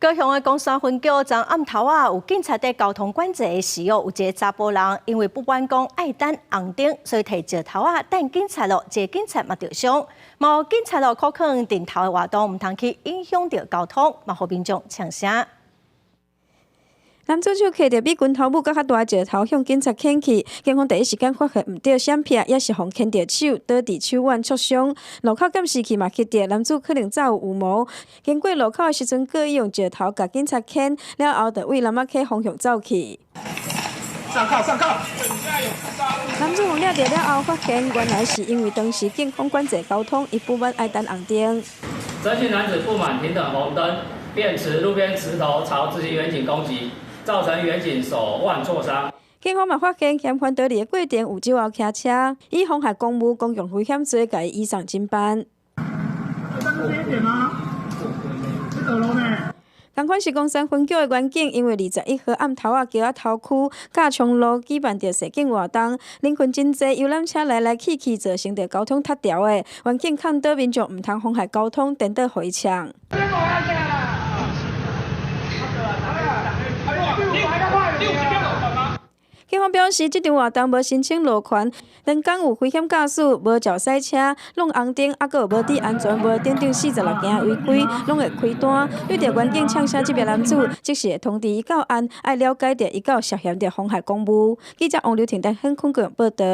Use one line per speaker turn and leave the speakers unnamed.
高雄的公山分局昨暗头有警察在交通管制的时有一个查甫人因为不满讲爱等红灯，所以摕石头等警察咯，一个警察嘛受伤。某警察咯靠向顶头的活动，唔通去影响到交通，嘛互民众呛声。
男主手摕着比拳头母搁较大石头向警察捡去，警方第一时间发现唔对闪避，也是互牵着手，倒伫手腕挫伤。路口监视器嘛翕着男主可能走有预谋，经过路口的时阵，故意用石头甲警察牵，了后就为南仔溪方向走去。
上铐！
男主掠着了后，发现原来是因为当时警方管制交通，伊不满爱等红灯。
这姓男子不满停等红灯，便持路边石头朝自己远警攻击。 造成远警手腕挫伤。
警方嘛发现嫌犯倒伫的过程有酒后骑车，以妨害公务、公共危险罪，甲伊移送侦办。同款是公山分局的员警，因为21号暗头桥仔头区甲昌路举办着示警活动，人群真济，游览车来去，造成着交通塌条的。员警劝导民众唔通妨害交通，颠倒回呛。 警方表示，这场活动无申请路权，人讲有危险驾驶、无照驶车、弄红灯，还有无伫安全无等等46件违规，拢会开单。遇到员警呛声这名男子，即时会通知伊到案，爱了解着伊有涉嫌着妨害公务。记者王刘婷在香港报道。